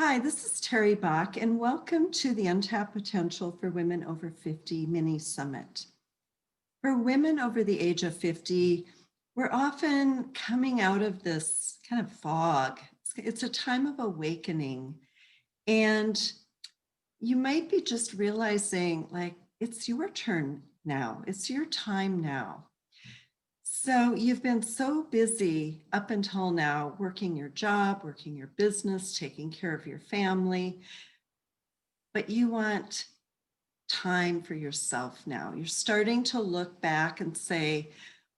Hi, this is Terry Bach, and welcome to the Untapped Potential for Women Over 50 mini summit. For women over the age of 50, we're often coming out of this kind of fog. It's a time of awakening, and you might be just realizing like it's your turn now, it's your time now. So you've been so busy up until now, working your job, working your business, taking care of your family, but you want time for yourself now. You're starting to look back and say,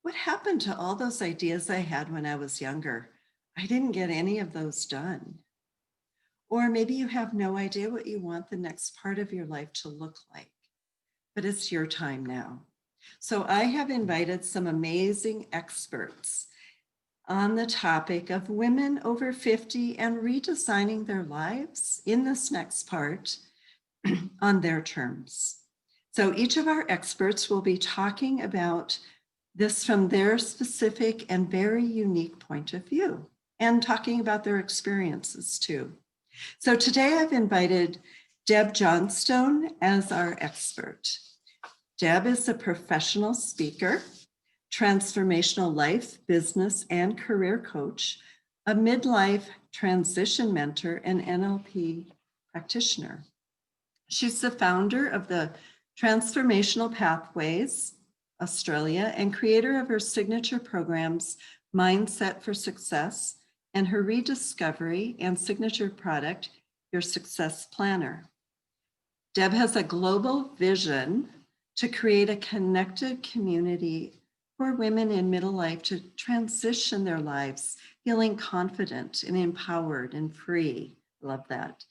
what happened to all those ideas I had when I was younger? I didn't get any of those done. Or maybe you have no idea what you want the next part of your life to look like, but it's your time now. So I have invited some amazing experts on the topic of women over 50 and redesigning their lives in this next part on their terms. So each of our experts will be talking about this from their specific and very unique point of view and talking about their experiences too. So today I've invited Deb Johnstone as our expert. Deb is a professional speaker, transformational life, business, and career coach, a midlife transition mentor, and NLP practitioner. She's the founder of the Transformational Pathways Australia and creator of her signature programs, Mindset for Success, and her Rediscovery and signature product, Your Success Planner. Deb has a global vision to create a connected community for women in middle life to transition their lives, feeling confident and empowered and free. Love that.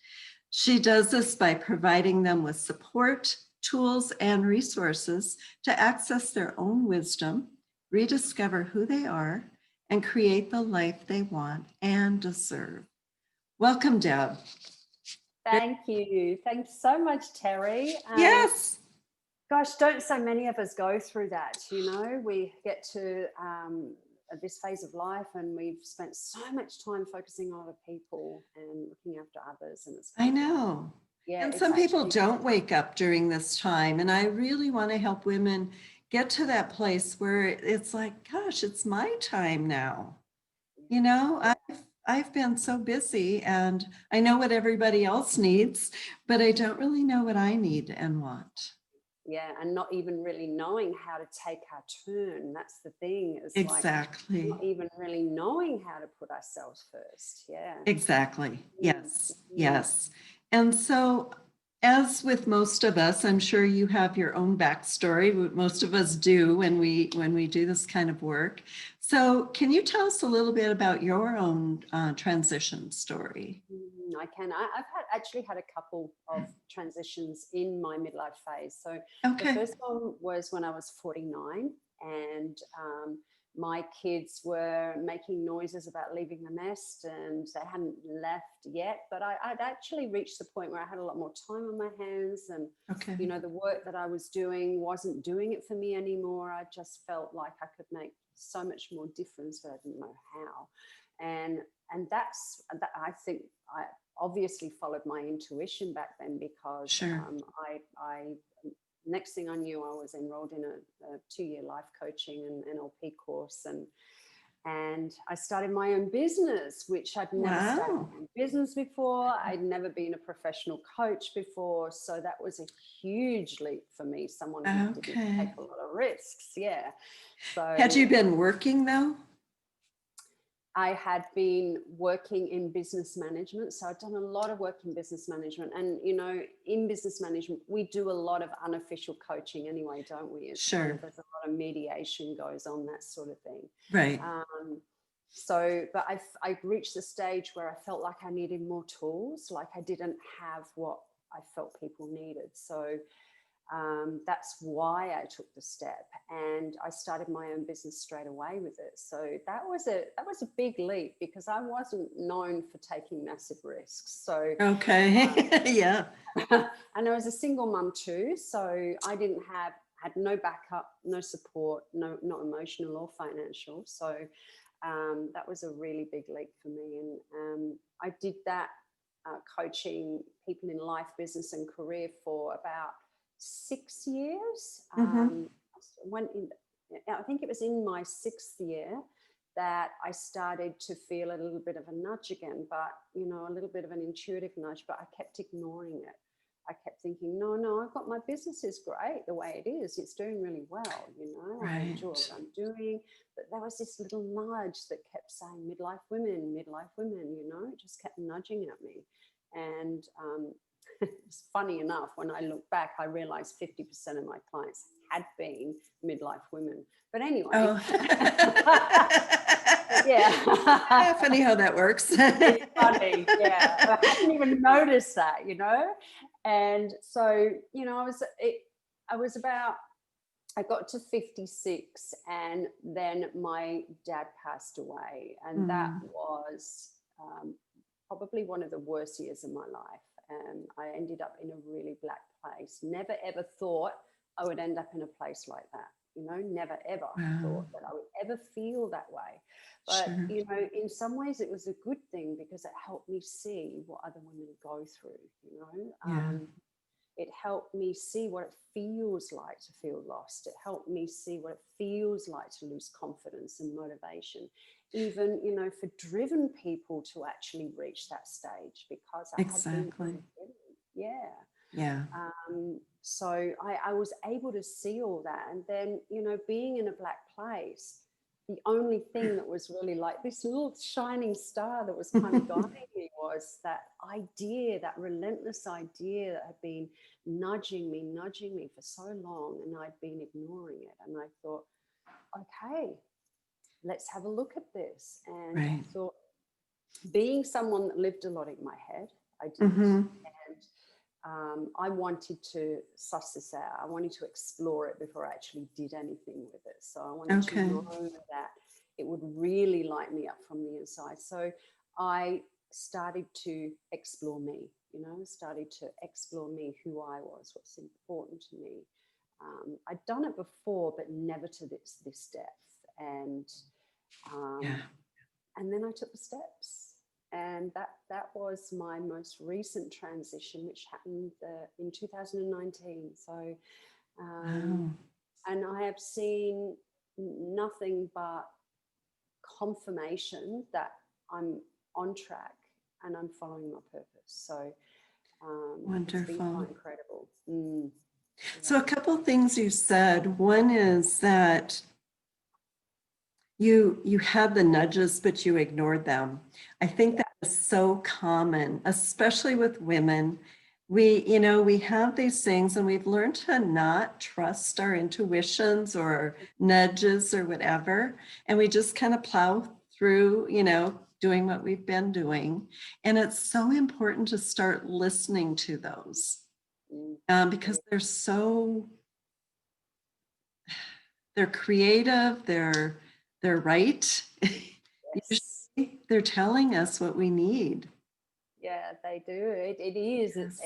She does this by providing them with support, tools, and resources to access their own wisdom, rediscover who they are, and create the life they want and deserve. Welcome, Deb. Thank you. Thanks so much, Terry. Yes. Gosh, don't so many of us go through that, we get to this phase of life and we've spent so much time focusing on other people and looking after others. And it's I know. Yeah, and some people don't wake up during this time. And I really want to help women get to that place where it's like, gosh, it's my time now. I've been so busy and I know what everybody else needs, but I don't really know what I need and want. Yeah, and not even really knowing how to take our turn. That's the thing. It's Exactly. like not even really knowing how to put ourselves first. Yeah. Exactly. Yes. Yes. And so, as with most of us, I'm sure you have your own backstory. Most of us do when we do this kind of work. So, can you tell us a little bit about your own transition story? I can. I've actually had a couple of transitions in my midlife phase. So the first one was when I was 49 and my kids were making noises about leaving the nest and they hadn't left yet. But I'd actually reached the point where I had a lot more time on my hands and, the work that I was doing wasn't doing it for me anymore. I just felt like I could make so much more difference, but I didn't know how. And that's that. I think I obviously followed my intuition back then because I next thing I knew I was enrolled in a 2-year life coaching and NLP course and I started my own business, which I'd never started my own business before. I'd never been a professional coach before. So that was a huge leap for me, someone who didn't take a lot of risks. Yeah. So had you been working though? I had been working in business management. So I'd done a lot of work in business management. And, in business management, we do a lot of unofficial coaching anyway, don't we? It's there's a lot of mediation goes on, that sort of thing. Right. But I reached the stage where I felt like I needed more tools, like I didn't have what I felt people needed. So that's why I took the step and I started my own business straight away with it. So that was a big leap because I wasn't known for taking massive risks. So yeah. And I was a single mum too, so I had no backup, no support, not emotional or financial. So that was a really big leap for me, and I did that coaching people in life, business, and career for about 6 years. Mm-hmm. I think it was in my 6th year that I started to feel a little bit of a nudge again, but, a little bit of an intuitive nudge, but I kept ignoring it. I kept thinking, no, I've got, my business is great the way it is. It's doing really well, Right. I enjoy what I'm doing. But there was this little nudge that kept saying, midlife women, it just kept nudging at me. And it's funny enough, when I look back, I realized 50% of my clients had been midlife women. But anyway. Oh. Yeah. Funny how that works. It's funny. Yeah. I hadn't even noticed that, And so, I got to 56, and then my dad passed away. And that was probably one of the worst years of my life. And I ended up in a really black place. Never, ever thought I would end up in a place like that. Never, ever thought that I would ever feel that way. But, Sure. in some ways it was a good thing, because it helped me see what other women go through, Yeah. It helped me see what it feels like to feel lost. It helped me see what it feels like to lose confidence and motivation, even, for driven people to actually reach that stage, because I had been Exactly. yeah. Yeah. So I was able to see all that. And then, being in a black place, the only thing that was really like this little shining star that was kind of guiding me was that idea, that relentless idea that had been nudging me for so long, and I'd been ignoring it. And I thought, okay, let's have a look at this. And I Right. thought, being someone that lived a lot in my head, I did. Mm-hmm. And I wanted to suss this out. I wanted to explore it before I actually did anything with it. So I wanted to know that it would really light me up from the inside. So I started to explore me, started to explore me, who I was, what's important to me. I'd done it before, but never to this depth. And and then I took the steps. And that was my most recent transition, which happened in 2019. So, and I have seen nothing but confirmation that I'm on track and I'm following my purpose. So, it's been Wonderful. quite incredible. Yeah. So a couple of things you said. One is that you had the nudges, but you ignored them. I think that is so common, especially with women. We have these things, and we've learned to not trust our intuitions or nudges or whatever. And we just kind of plow through, doing what we've been doing. And it's so important to start listening to those because they're creative, they're right. Yes. Usually they're telling us what we need. Yeah, they do. It is. Yes.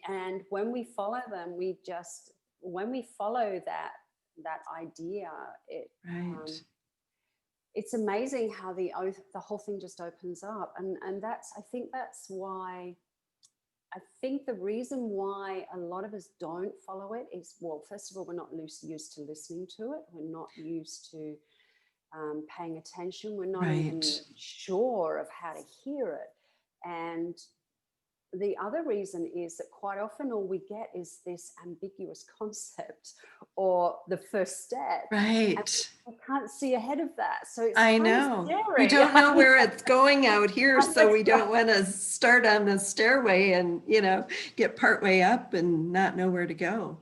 And when we follow them, when we follow that idea, Right. It's amazing how the whole thing just opens up. And I think the reason why a lot of us don't follow it is, well, first of all, we're not used to listening to it. We're not used to paying attention. We're not even sure of how to hear it. And the other reason is that quite often all we get is this ambiguous concept or the first step. Right. And we can't see ahead of that. So it's I kind know. of scary. We don't know where it's going out here, so we don't want to start on the stairway and, get partway up and not know where to go.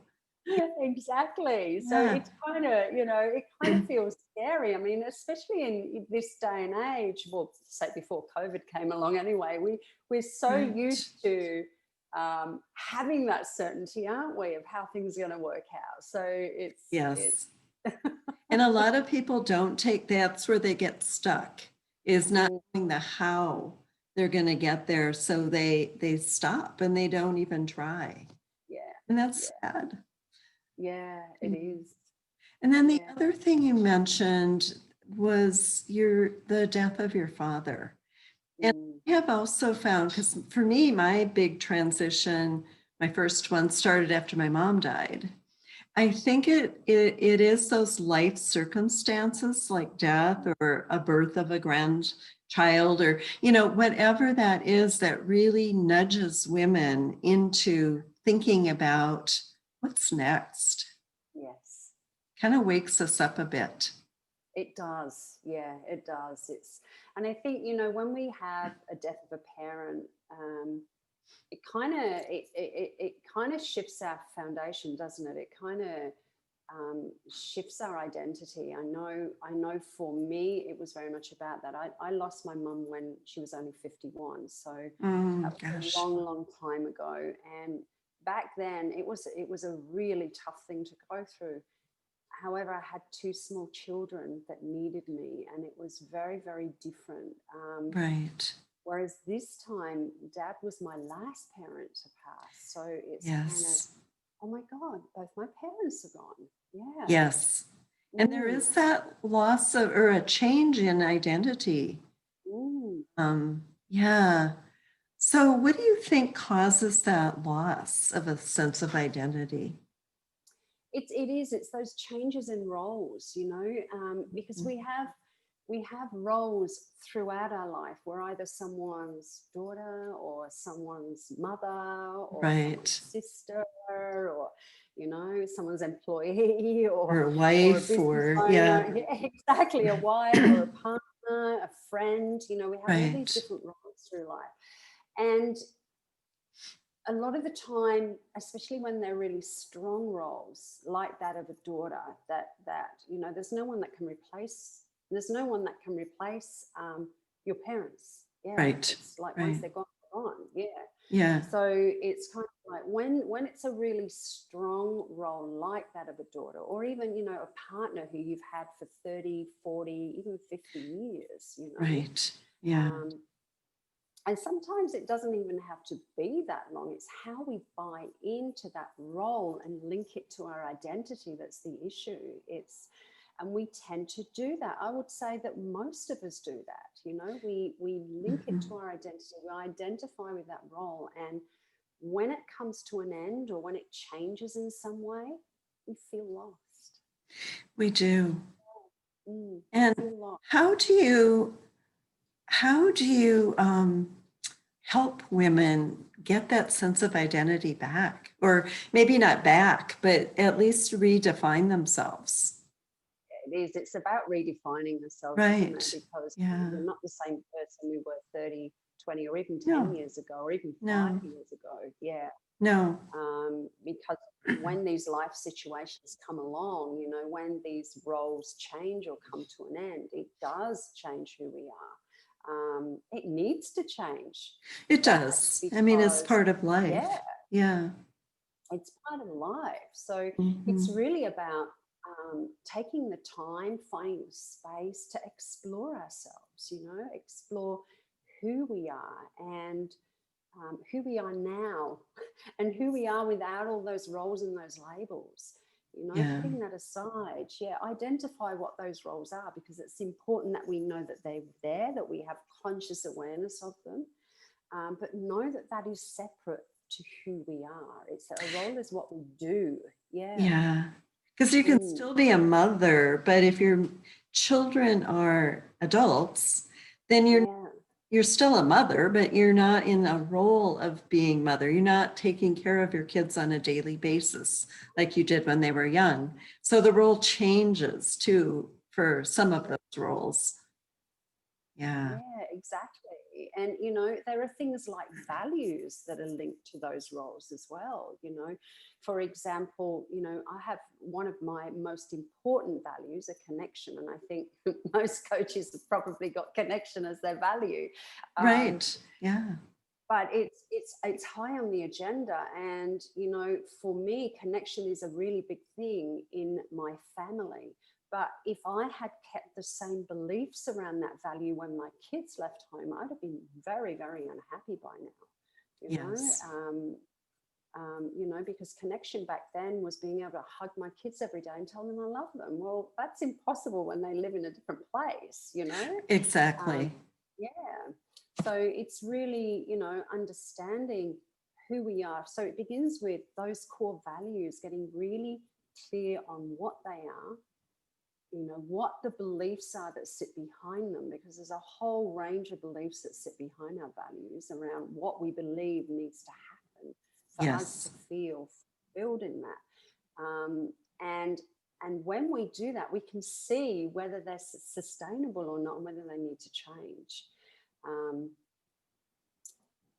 Exactly. So it's kind of, it kind of feels scary. I mean, especially in this day and age, well, say before COVID came along anyway, we're so used to having that certainty, aren't we, of how things are going to work out. So it's And a lot of people don't that's where they get stuck, is not knowing the how they're going to get there. So they stop and they don't even try. Yeah. And that's sad. Yeah, it is. And then the other thing you mentioned was the death of your father. And have also found, because for me, my big transition, my first one started after my mom died. I think it is those life circumstances like death or a birth of a grandchild or, whatever that is that really nudges women into thinking about what's next. Yes. Kind of wakes us up a bit. It does. Yeah, it does. And I think, when we have a death of a parent, it kind of shifts our foundation, doesn't it? It kind of shifts our identity. I know for me, it was very much about that. I lost my mum when she was only 51. So that was a long, long time ago. And back then it was a really tough thing to go through. However, I had two small children that needed me, and it was very, very different. Right. Whereas this time, Dad was my last parent to pass. So it's kind of, Yes. oh my God, both my parents are gone. Yeah. Yes. And there is that loss of, or a change in identity. Yeah. So what do you think causes that loss of a sense of identity? It's those changes in roles, because we have roles throughout our life. We're either someone's daughter or someone's mother or someone's Right. sister or someone's employee Or a or a wife business or, yeah. owner. Yeah, exactly, a wife or a partner, a friend. We have all these Right. different roles through life. And a lot of the time, especially when they're really strong roles like that of a daughter, there's no one that can replace. There's no one that can replace your parents. Yeah, Right. it's like Right. once they're gone, they're gone. Yeah. Yeah. So it's kind of like when it's a really strong role like that of a daughter, or even a partner who you've had for 30, 40, even 50 years. Right. Yeah. And sometimes it doesn't even have to be that long. It's how we buy into that role and link it to our identity that's the issue. And we tend to do that. I would say that most of us do that. We link it to our identity. We identify with that role. And when it comes to an end or when it changes in some way, we feel lost. We do. And feel lost. how do you help women get that sense of identity back, or maybe not back, but at least redefine themselves? It's about redefining ourselves, Right. isn't it? Because Yeah. we're not the same person we were 30, 20, or even 10 No. years ago, or even No. 5 years ago. Yeah. No. Because when these life situations come along, when these roles change or come to an end, it does change who we are. It needs to change. It does. I mean, it's part of life. Yeah. It's part of life. So it's Mm-hmm. really about taking the time, finding space to explore ourselves, explore who we are and who we are now and who we are without all those roles and those labels, Yeah. putting that aside. Yeah, identify what those roles are, because it's important that we know that they're there, that we have conscious awareness of them, but know that that is separate to who we are. It's a role is what we do. Yeah. Yeah. Because you can still be a mother, but if your children are adults, then you're still a mother, but you're not in a role of being mother. You're not taking care of your kids on a daily basis like you did when they were young. So the role changes too for some of those roles. Yeah. Yeah, exactly. And, there are things like values that are linked to those roles as well. For example, I have one of my most important values, a connection. And I think most coaches have probably got connection as their value. Right. Yeah. But it's high on the agenda. And, for me, connection is a really big thing in my family. But if I had kept the same beliefs around that value when my kids left home, I'd have been very, very unhappy by now. Because connection back then was being able to hug my kids every day and tell them I love them. Well, that's impossible when they live in a different place. Exactly. Yeah. So it's really, understanding who we are. So it begins with those core values, getting really clear on what they are, what the beliefs are that sit behind them, because there's a whole range of beliefs that sit behind our values around what we believe needs to happen for us to feel fulfilled in that. And when we do that, we can see whether they're sustainable or not, and whether they need to change.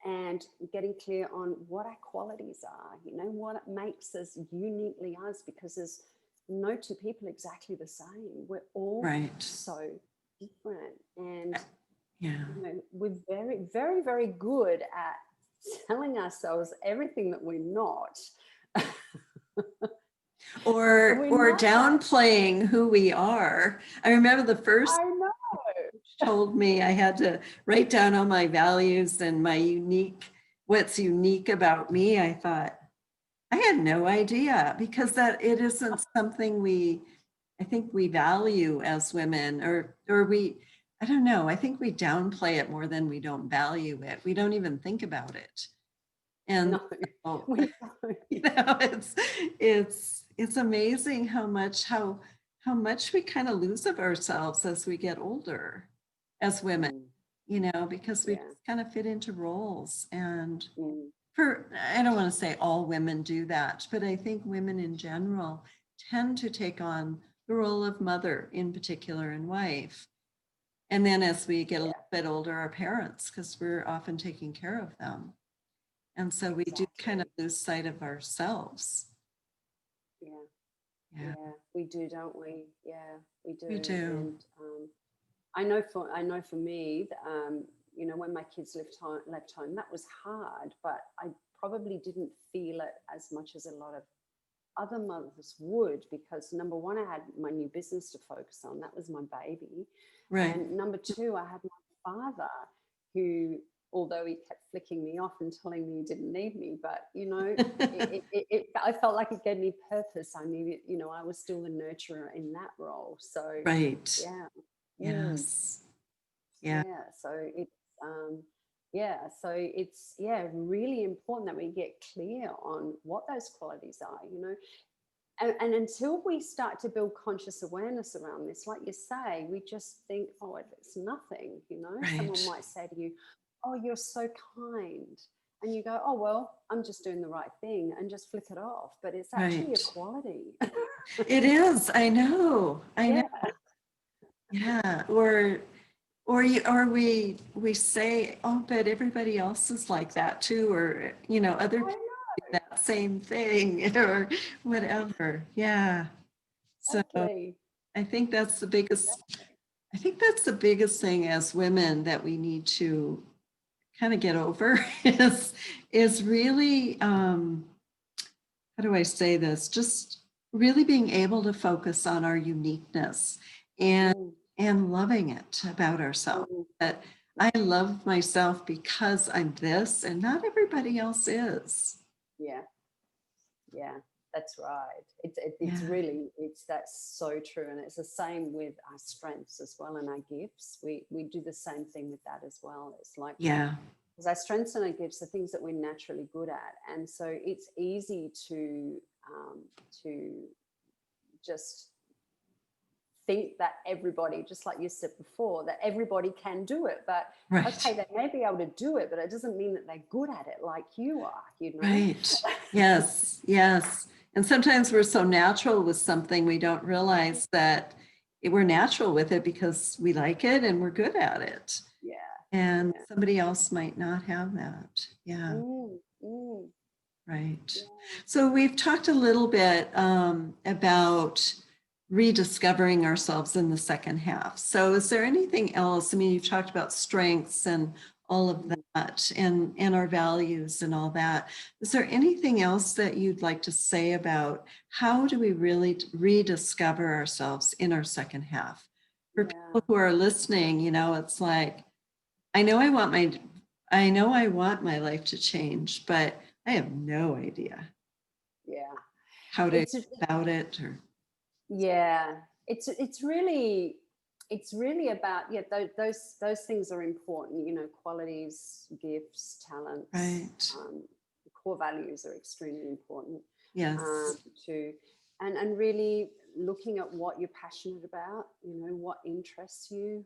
And getting clear on what our qualities are, what makes us uniquely us, because there's no two people exactly the same. We're all so different. And we're very, very, very good at telling ourselves everything that we're not. or downplaying who we are. I remember the first told me I had to write down all my values and what's unique about me. I thought, I had no idea, because that it isn't something I think we value as women, or I don't know. I think we downplay it more than we don't value it. We don't even think about it. And it's amazing how much we kind of lose of ourselves as we get older as women, because we kind of fit into roles. And I don't want to say all women do that, but I think women in general tend to take on the role of mother in particular, and wife. And then as we get a little bit older, our parents, because we're often taking care of them. And so we do kind of lose sight of ourselves. Yeah, we do, don't we? Yeah, we do. We do. And I know for me, when my kids left home, that was hard, but I probably didn't feel it as much as a lot of other mothers would, because number one, I had my new business to focus on. That was my baby. Right. And number two, I had my father, who, although he kept flicking me off and telling me he didn't need me, but, I felt like it gave me purpose. I needed, I was still the nurturer in that role. So, yeah. Yes. Yeah. So it's, really important that we get clear on what those qualities are, And until we start to build conscious awareness around this, like you say, we just think, oh, it's nothing, Someone might say to you, oh, you're so kind. And you go, oh, well, I'm just doing the right thing, and just flick it off. But it's actually a quality. It is. I know. Yeah. Or we say, oh, but everybody else is like that too, or other people do that same thing, or whatever. Yeah. So I think that's the biggest thing as women that we need to kind of get over is really, how do I say this? Just really being able to focus on our uniqueness and loving it about ourselves. That I love myself because I'm this, and not everybody else is. Yeah, that's right. It's really, that's so true. And it's the same with our strengths as well, and our gifts. We do the same thing with that as well. It's like, because our strengths and our gifts are things that we're naturally good at. And so it's easy to just think that everybody, just like you said before, that everybody can do it. But okay, they may be able to do it, but it doesn't mean that they're good at it like you are, Right. Yes. And sometimes we're so natural with something, we don't realize that we're natural with it because we like it and we're good at it. Yeah. And somebody else might not have that. Yeah. Right. Yeah. So we've talked a little bit about rediscovering ourselves in the second half. So is there anything else? I mean, you've talked about strengths and all of that, and our values and all that. Is there anything else that you'd like to say about how do we really rediscover ourselves in our second half? For people who are listening, it's like, I know I want my life to change, but I have no idea how to go about it. Or it's really, it's really about, yeah, those things are important, you know, qualities, gifts, talents, right. Core values are extremely important. Yes. To and really looking at what you're passionate about, you know, what interests you,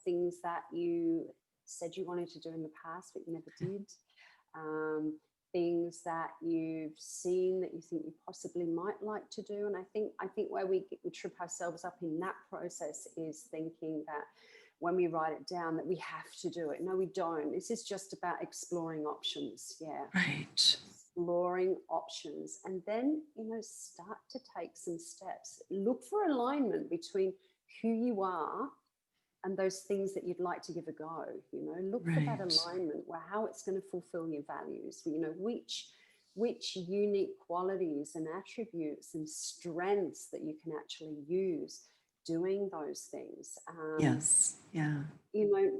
things that you said you wanted to do in the past but you never did, things that you've seen that you think you possibly might like to do. And I think where we trip ourselves up in that process is thinking that when we write it down that we have to do it. No, we don't. This is just about exploring options. Yeah. Right. Exploring options, and then, you know, start to take some steps. Look for alignment between who you are and those things that you'd like to give a go. You know, look for that alignment, where how it's going to fulfill your values. You know, which unique qualities and attributes and strengths that you can actually use doing those things. Yes. Yeah. You know,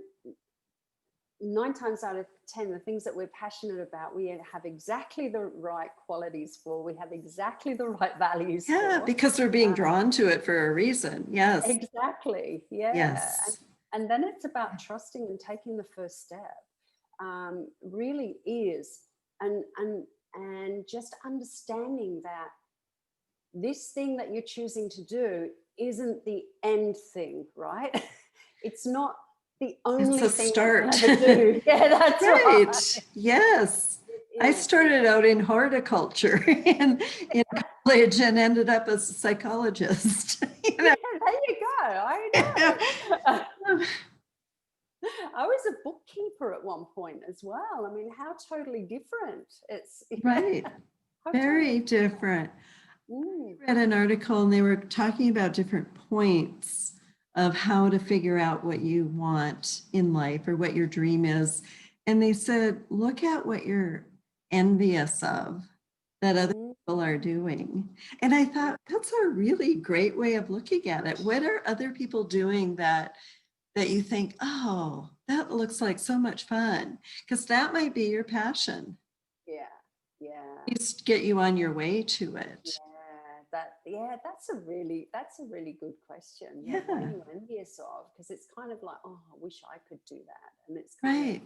9 times out of 10, the things that we're passionate about, we have exactly the right qualities for, we have exactly the right values for. Because we're being drawn to it for a reason. Yes. Exactly. Yeah. Yes. And then it's about trusting and taking the first step. Really is. And just understanding that this thing that you're choosing to do isn't the end thing, right? It's not the only thing start. to do. Yeah, that's right. Yes. I started out in horticulture in college and ended up as a psychologist. You know? Yeah, there you go. I know. I was a bookkeeper at one point as well. I mean, how totally different. It's right. Very different. I read an article and they were talking about different points of how to figure out what you want in life or what your dream is. And they said, look at what you're envious of that other people are doing. And I thought, that's a really great way of looking at it. What are other people doing that you think, oh, that looks like so much fun? Because that might be your passion. Yeah, yeah. Just get you on your way to it. That's a really good question. Yeah. What are you envious of? Because it's kind of like, oh, I wish I could do that. And it's kind of,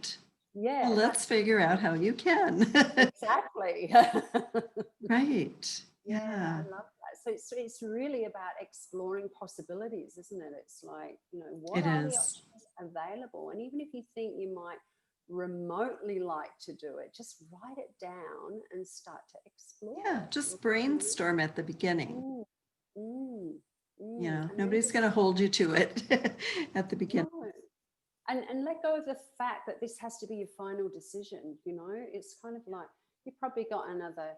yeah. Well, let's figure out how you can. Exactly. Right. Yeah, I love that. So it's really about exploring possibilities, isn't it? It's like, you know, what are the options available? And even if you think you might remotely like to do it, just write it down and start to explore. Yeah, just brainstorm at the beginning. You know, nobody's going to hold you to it at the beginning. No. And let go of the fact that this has to be your final decision. You know, it's kind of like you've probably got another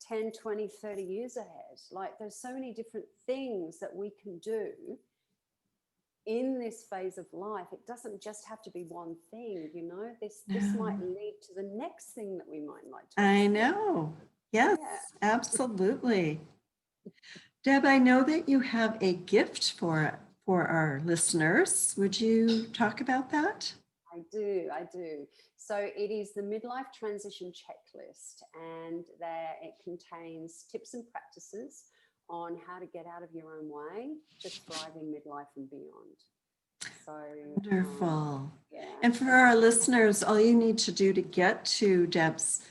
10, 20, 30 years ahead. Like, there's so many different things that we can do in this phase of life. It doesn't just have to be one thing, you know. This might lead to the next thing that we might like to. I know. Yes, absolutely. Deb, I know that you have a gift for our listeners. Would you talk about that? I do. So it is the midlife transition checklist, and it contains tips and practices on how to get out of your own way to thrive in midlife and beyond. So wonderful. And for our listeners, all you need to do to get to Deb's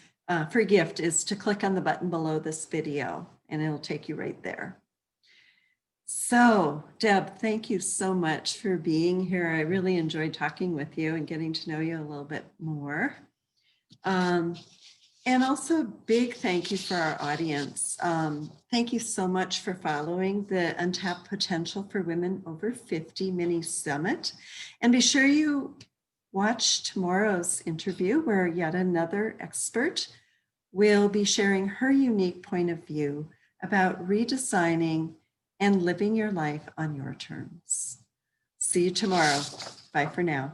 free gift is to click on the button below this video, and it'll take you right there. So, Deb, thank you so much for being here. I really enjoyed talking with you and getting to know you a little bit more. And also, big thank you for our audience. Thank you so much for following the Untapped Potential for Women Over 50 mini summit. And be sure you watch tomorrow's interview, where yet another expert will be sharing her unique point of view about redesigning and living your life on your terms. See you tomorrow. Bye for now.